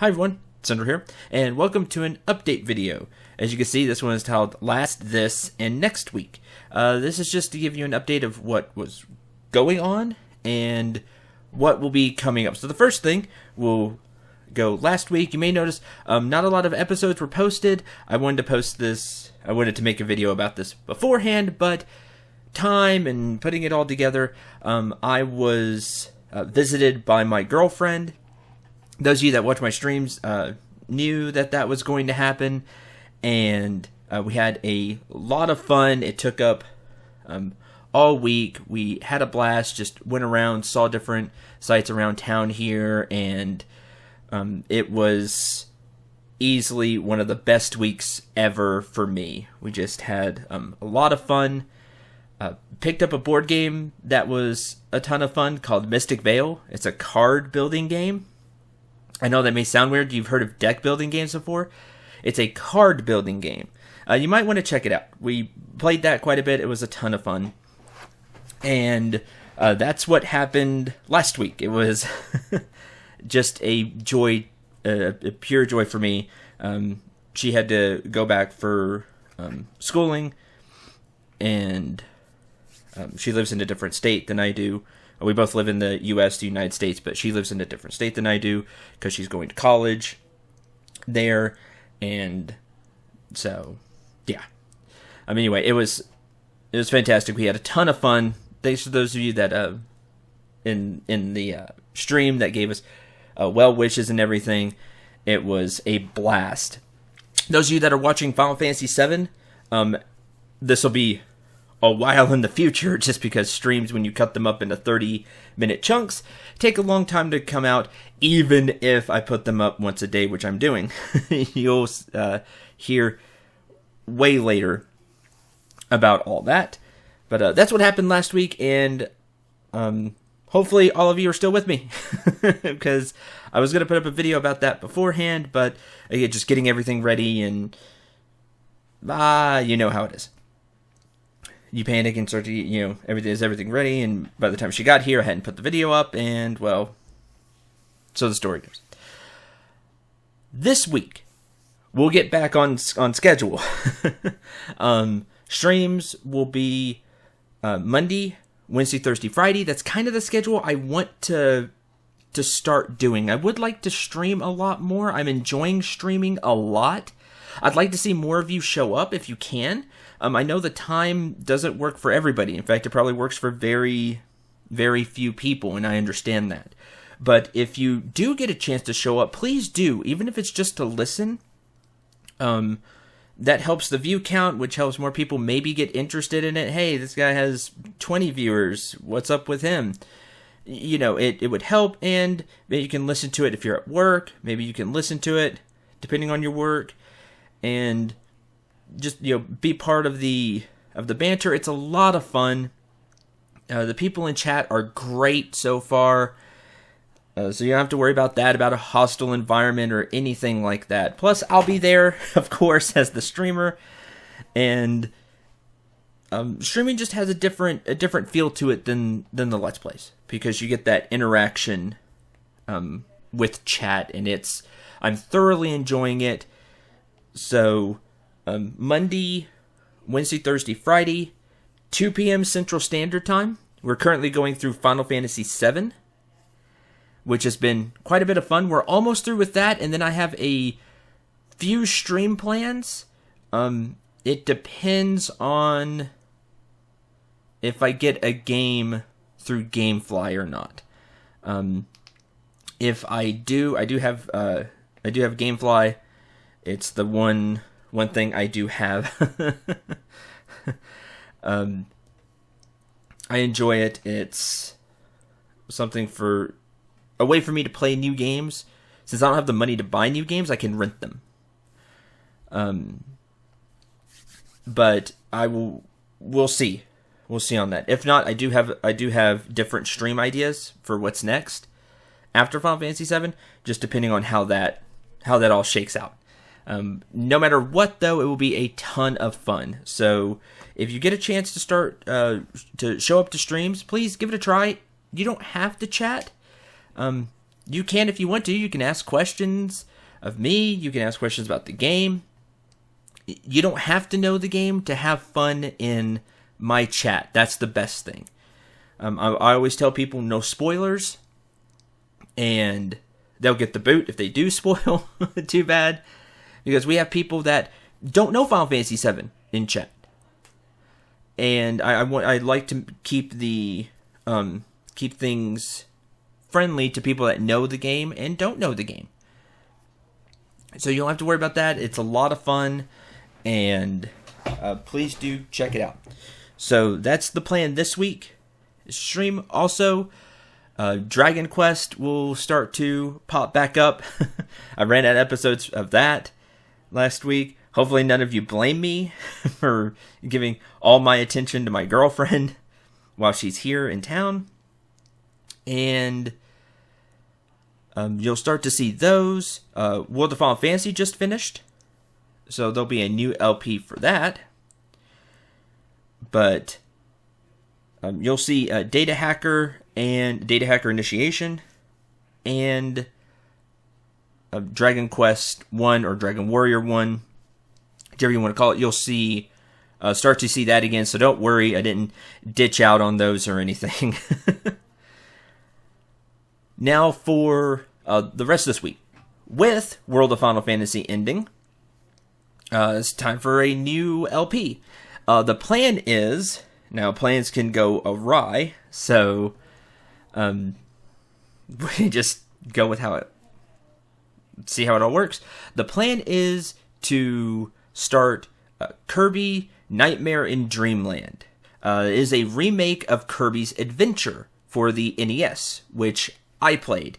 Hi everyone, Cendril here, and welcome to an update video. As you can see, this one is titled Last, This, and Next Week. This is just to give you an update of what was going on and what will be coming up. So the first thing will go last week. You may notice not a lot of episodes were posted. I wanted to make a video about this beforehand, but time and putting it all together, I was visited by my girlfriend. Those of you that watch my streams knew that was going to happen, and we had a lot of fun. It took up all week. We had a blast, just went around, saw different sites around town here, and it was easily one of the best weeks ever for me. We just had a lot of fun. Picked up a board game that was a ton of fun called Mystic Vale. It's a card building game. I know that may sound weird. You've heard of deck building games before? It's a card building game. You might want to check it out. We played that quite a bit. It was a ton of fun. And that's what happened last week. It was just a joy, a pure joy for me. She had to go back for schooling, and she lives in a different state than I do. We both live in the U.S., the United States, but she lives in a different state than I do because she's going to college there. And so, yeah. Anyway, it was fantastic. We had a ton of fun. Thanks to those of you that in the stream that gave us well wishes and everything. It was a blast. Those of you that are watching Final Fantasy VII, this will be a while in the future, just because streams, when you cut them up into 30-minute chunks, take a long time to come out, even if I put them up once a day, which I'm doing. You'll hear way later about all that. But that's what happened last week, and hopefully all of you are still with me, because I was going to put up a video about that beforehand, but again, just getting everything ready, and you know how it is. You panic and start to, everything ready, and by the time she got here, I hadn't put the video up, and, well, so the story goes. This week, we'll get back on schedule. Streams will be Monday, Wednesday, Thursday, Friday. That's kind of the schedule I want to start doing. I would like to stream a lot more. I'm enjoying streaming a lot. I'd like to see more of you show up if you can. I know the time doesn't work for everybody. In fact, it probably works for very, very few people, and I understand that. But if you do get a chance to show up, please do, even if it's just to listen. That helps the view count, which helps more people maybe get interested in it. Hey, this guy has 20 viewers. What's up with him? It would help, and maybe you can listen to it if you're at work. Maybe you can listen to it depending on your work, and just be part of the banter. It's a lot of fun. The people in chat are great so far, so you don't have to worry about a hostile environment or anything like that. Plus, I'll be there, of course, as the streamer, and streaming just has a different feel to it than the Let's Plays, because you get that interaction with chat, and I'm thoroughly enjoying it. So Monday, Wednesday, Thursday, Friday, 2 p.m. Central Standard Time. We're currently going through Final Fantasy VII, which has been quite a bit of fun. We're almost through with that, and then I have a few stream plans. It depends on if I get a game through GameFly or not. If I do, I do have GameFly. It's the one thing I do have. I enjoy it. It's something a way for me to play new games. Since I don't have the money to buy new games, I can rent them. But we'll see. We'll see on that. If not, I do have different stream ideas for what's next after Final Fantasy VII, just depending on how that all shakes out. No matter what, though, it will be a ton of fun. So if you get a chance to start to show up to streams, please give it a try. You don't have to chat. you can, if you want to, you can ask questions of me. You can ask questions about the game. You don't have to know the game to have fun in my chat. That's the best thing. I always tell people no spoilers, and they'll get the boot if they do spoil. Too bad, because we have people that don't know Final Fantasy VII in chat, and I like to keep things friendly to people that know the game and don't know the game. So you don't have to worry about that. It's a lot of fun, and please do check it out. So that's the plan this week. Stream. Also, Dragon Quest will start to pop back up. I ran out of episodes of that last week. Hopefully none of you blame me for giving all my attention to my girlfriend while she's here in town. And you'll start to see those. World of Final Fantasy just finished, so there'll be a new LP for that. But you'll see Data Hacker and Data Hacker Initiation and Dragon Quest 1 or Dragon Warrior 1, whichever you want to call it. You'll see start to see that again, so don't worry, I didn't ditch out on those or anything. Now for the rest of this week. With World of Final Fantasy ending, it's time for a new LP. The plan is, now plans can go awry, so we just go with see how it all works. The plan is to start Kirby Nightmare in Dreamland. It is a remake of Kirby's Adventure for the NES, which I played.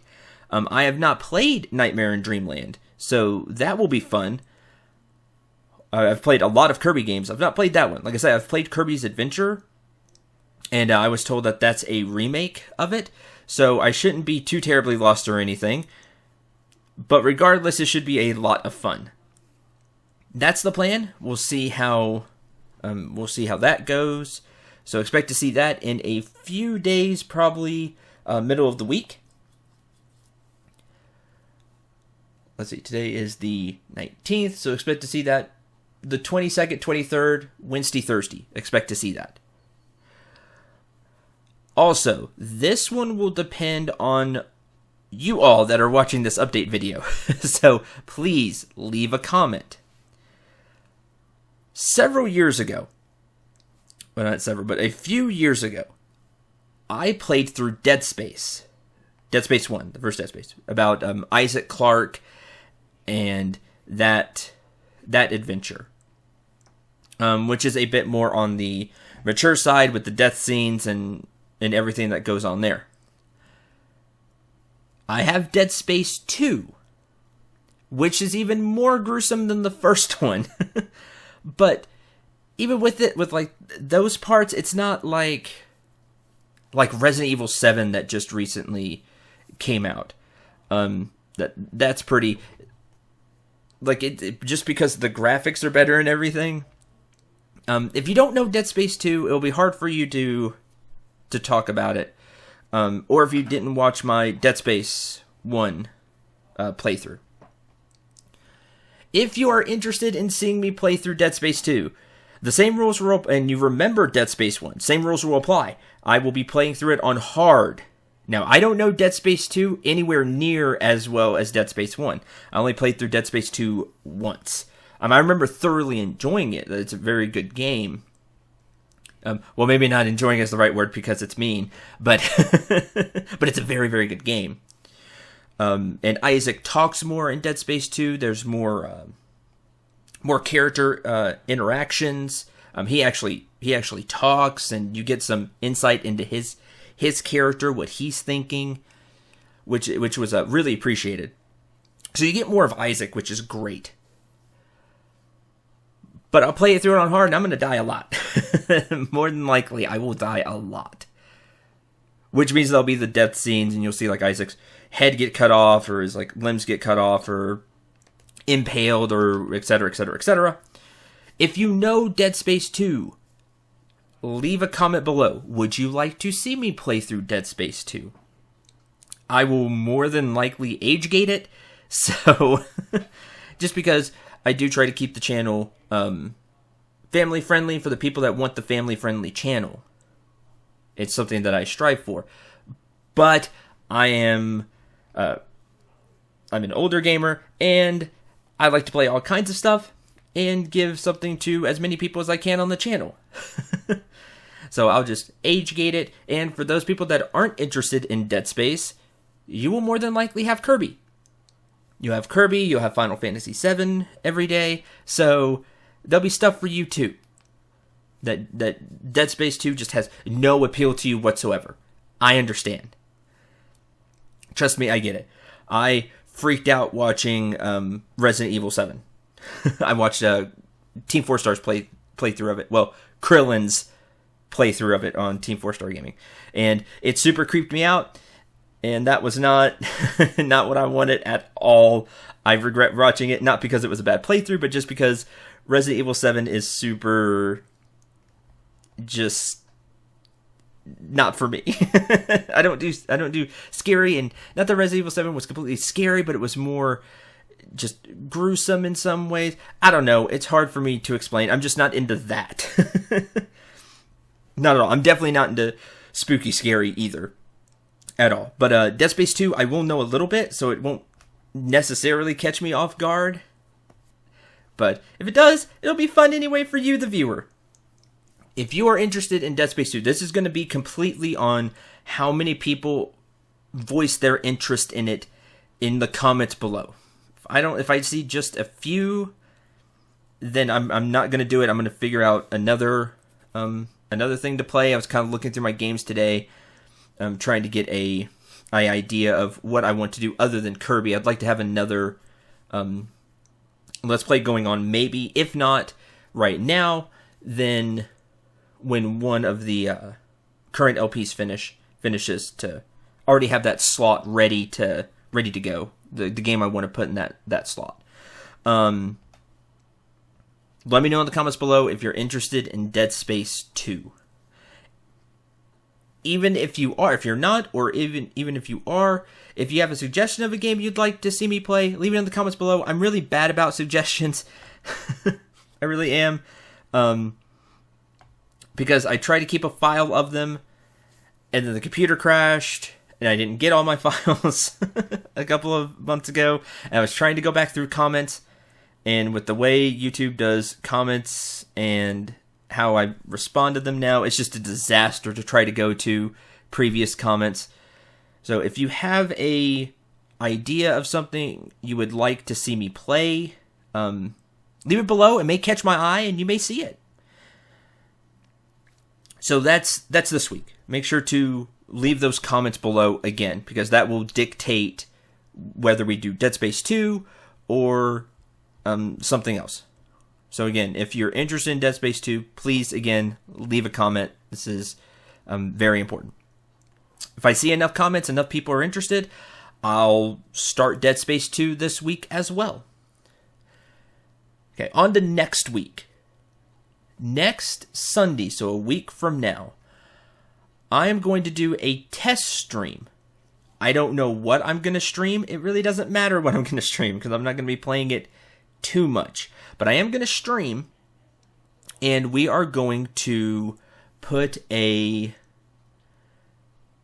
I have not played Nightmare in Dreamland, so that will be fun. I've played a lot of Kirby games. I've not played that one. Like I said, I've played Kirby's Adventure, and I was told that that's a remake of it, so I shouldn't be too terribly lost or anything. But regardless, it should be a lot of fun. That's the plan. We'll see how that goes. So expect to see that in a few days, probably middle of the week. Let's see, today is the 19th, so expect to see that the 22nd, 23rd, Wednesday, Thursday. Expect to see that. Also, this one will depend on you all that are watching this update video. So please leave a comment. Several years ago, well, not several, but a few years ago, I played through Dead Space. Dead Space 1, the first Dead Space, about Isaac Clarke and that adventure, which is a bit more on the mature side with the death scenes and everything that goes on there. I have Dead Space 2, which is even more gruesome than the first one. But even with it, with like those parts, it's not like Resident Evil 7 that just recently came out. That's pretty, like it just because the graphics are better and everything. If you don't know Dead Space 2, it'll be hard for you to talk about it. Or if you didn't watch my Dead Space 1 playthrough. If you are interested in seeing me play through Dead Space 2, the same rules will, and you remember Dead Space 1, same rules will apply. I will be playing through it on hard. Now, I don't know Dead Space 2 anywhere near as well as Dead Space 1. I only played through Dead Space 2 once. I remember thoroughly enjoying it. It's a very good game. Well, maybe not enjoying is the right word because it's mean, but but it's a very, very good game. And Isaac talks more in Dead Space 2. There's more character interactions. He actually talks, and you get some insight into his character, what he's thinking, which was really appreciated. So you get more of Isaac, which is great. But I'll play it through it on hard, and I'm going to die a lot. More than likely, I will die a lot. Which means there'll be the death scenes, and you'll see like Isaac's head get cut off, or his like limbs get cut off, or impaled, or etc., etc., etc. If you know Dead Space 2, leave a comment below. Would you like to see me play through Dead Space 2? I will more than likely age gate it. So, just because I do try to keep the channel family friendly for the people that want the family friendly channel. It's something that I strive for. But I'm an older gamer, and I like to play all kinds of stuff and give something to as many people as I can on the channel. So I'll just age gate it, and for those people that aren't interested in Dead Space, you will more than likely have Kirby. You'll have Kirby, you'll have Final Fantasy VII every day, so there'll be stuff for you too. That Dead Space 2 just has no appeal to you whatsoever. I understand. Trust me, I get it. I freaked out watching Resident Evil 7. I watched Team 4 Star's playthrough of it. Well, Krillin's playthrough of it on Team 4 Star Gaming. And it super creeped me out. And that was not not what I wanted at all. I regret watching it, not because it was a bad playthrough, but just because Resident Evil 7 is super just not for me. I don't do scary, and not that Resident Evil 7 was completely scary, but it was more just gruesome in some ways. I don't know. It's hard for me to explain. I'm just not into that. Not at all. I'm definitely not into spooky scary either. At all. But Dead Space 2, I will know a little bit, so it won't necessarily catch me off guard. But if it does, it'll be fun anyway for you, the viewer. If you are interested in Dead Space 2, this is going to be completely on how many people voice their interest in it in the comments below. If I see just a few, then I'm not going to do it. I'm going to figure out another thing to play. I was kind of looking through my games today, trying to get an idea of what I want to do other than Kirby. I'd like to have another Let's Play going on, maybe. If not right now, then when one of the current LPs finishes, to already have that slot ready to go. The game I want to put in that slot. Let me know in the comments below if you're interested in Dead Space 2. Even if you are, if you're not, or even if you are, if you have a suggestion of a game you'd like to see me play, leave it in the comments below. I'm really bad about suggestions. I really am. Because I tried to keep a file of them, and then the computer crashed, and I didn't get all my files a couple of months ago, and I was trying to go back through comments, and with the way YouTube does comments and how I respond to them now, it's just a disaster to try to go to previous comments. So if you have a idea of something you would like to see me play, leave it below. It may catch my eye, and you may see it. So that's this week. Make sure to leave those comments below again, because that will dictate whether we do Dead Space 2 or something else. So again, if you're interested in Dead Space 2, please, again, leave a comment. This is very important. If I see enough comments, enough people are interested, I'll start Dead Space 2 this week as well. Okay, on to next week. Next Sunday, so a week from now, I am going to do a test stream. I don't know what I'm going to stream. It really doesn't matter what I'm going to stream, because I'm not going to be playing it too much. But I am going to stream, and we are going to put I'm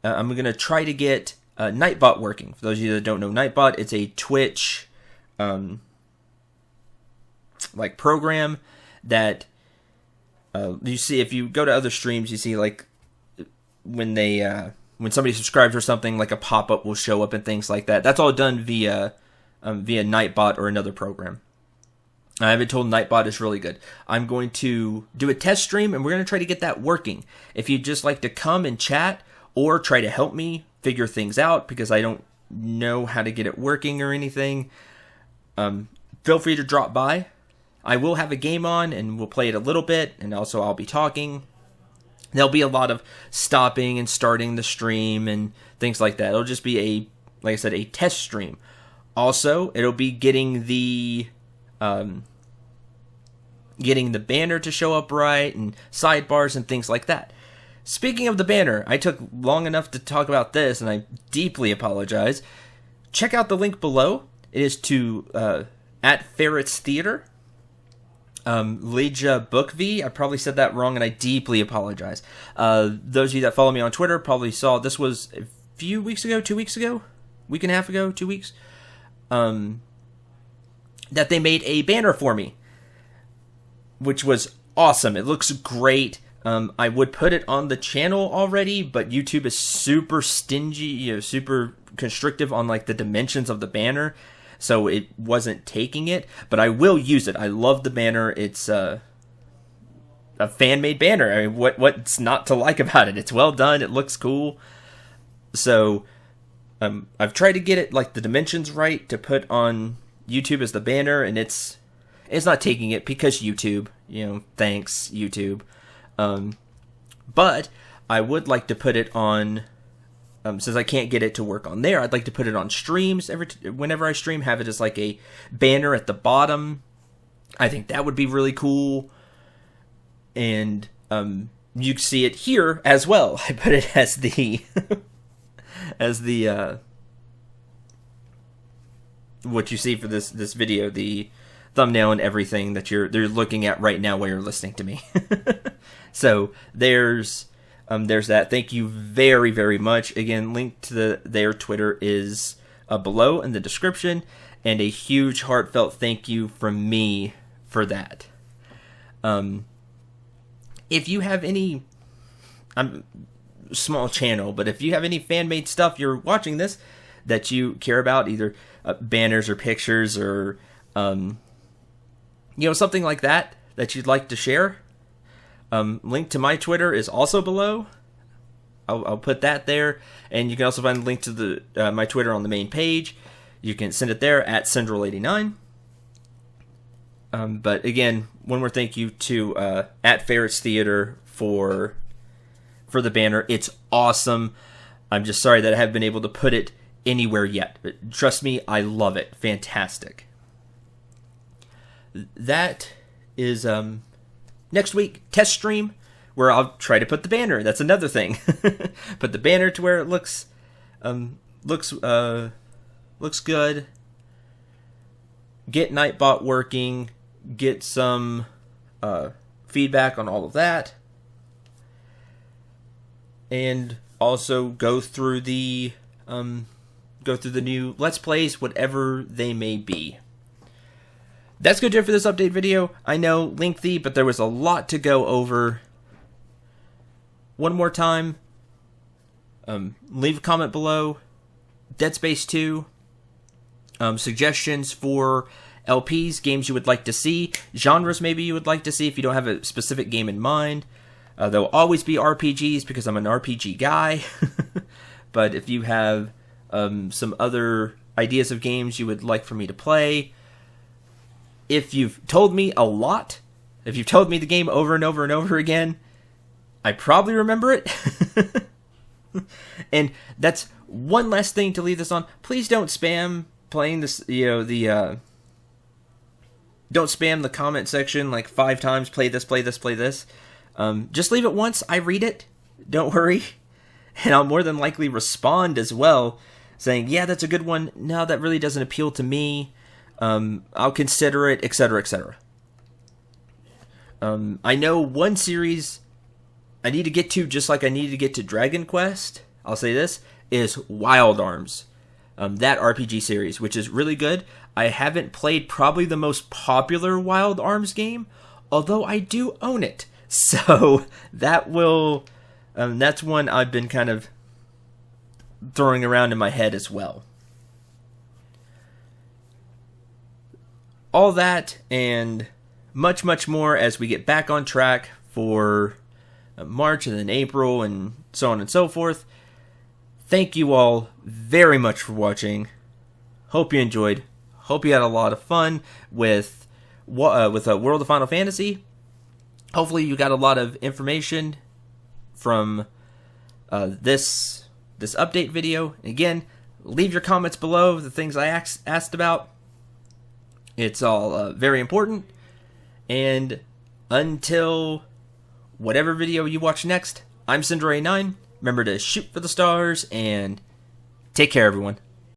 going to try to get Nightbot working. For those of you that don't know Nightbot, it's a Twitch like program that you see. If you go to other streams, you see like when somebody subscribes or something, like a pop-up will show up and things like that. That's all done via Nightbot or another program. I've been told Nightbot is really good. I'm going to do a test stream, and we're going to try to get that working. If you'd just like to come and chat or try to help me figure things out, because I don't know how to get it working or anything, feel free to drop by. I will have a game on, and we'll play it a little bit, and also I'll be talking. There'll be a lot of stopping and starting the stream and things like that. It'll just be like I said, a test stream. Also, it'll be getting the banner to show up right, and sidebars and things like that. Speaking of the banner, I took long enough to talk about this, and I deeply apologize. Check out the link below. It is to at Ferret's Theater. Leja Book V. I probably said that wrong, and I deeply apologize. Those of you that follow me on Twitter probably saw this was a few weeks ago, 2 weeks ago, week and a half ago, 2 weeks, that they made a banner for me, which was awesome. It looks great. I would put it on the channel already, but YouTube is super stingy, super constrictive on like the dimensions of the banner. So it wasn't taking it, but I will use it. I love the banner. It's a fan-made banner. I mean, what's not to like about it? It's well done. It looks cool. So I've tried to get it like the dimensions right to put on YouTube as the banner, and it's not taking it because YouTube. Thanks YouTube. But I would like to put it on. Since I can't get it to work on there, I'd like to put it on streams. Whenever I stream, have it as like a banner at the bottom. I think that would be really cool. And you can see it here as well. I put it as the what you see for this video, the thumbnail and everything that they're looking at right now while you're listening to me. So there's that. Thank you very, very much. Again, link to their Twitter is below in the description, and a huge heartfelt thank you from me for that. If you have any, I'm small channel, but if you have any fan-made stuff you're watching this that you care about, either banners or pictures or something like that you'd like to share, link to my Twitter is also below. I'll put that there, and you can also find a link to the my Twitter on the main page. You can send it there at Cendril89. But again, one more thank you to at Ferret's Theater for the banner. It's awesome. I'm just sorry that I haven't been able to put it anywhere yet. But trust me, I love it. Fantastic. That is next week, test stream, where I'll try to put the banner. That's another thing. Put the banner to where it looks good. Get Nightbot working. Get some feedback on all of that, and also go through the new Let's Plays, whatever they may be. That's going to do it for this update video. I know, lengthy, but there was a lot to go over. One more time, leave a comment below. Dead Space 2, suggestions for LPs, games you would like to see, genres maybe you would like to see if you don't have a specific game in mind. There'll always be RPGs because I'm an RPG guy. But if you have some other ideas of games you would like for me to play, if you've told me a lot, if you've told me the game over and over and over again, I probably remember it. And that's one last thing to leave this on. Please don't spam playing this, don't spam the comment section like 5 times, play this, play this, play this. Just leave it once, I read it, don't worry. And I'll more than likely respond as well, saying, yeah, that's a good one, no, that really doesn't appeal to me, I'll consider it, etc., etc. I know one series I need to get to, just like I needed to get to Dragon Quest, I'll say this, is Wild Arms. That RPG series, which is really good. I haven't played probably the most popular Wild Arms game, although I do own it. So that will, that's one I've been kind of throwing around in my head as well. All that and much, much more as we get back on track for March and then April and so on and so forth. Thank you all very much for watching. Hope you enjoyed. Hope you had a lot of fun with World of Final Fantasy. Hopefully you got a lot of information from this update video. Again, leave your comments below, the things I asked about. It's all very important. And until whatever video you watch next, I'm Cendril 9. Remember to shoot for the stars and take care, everyone.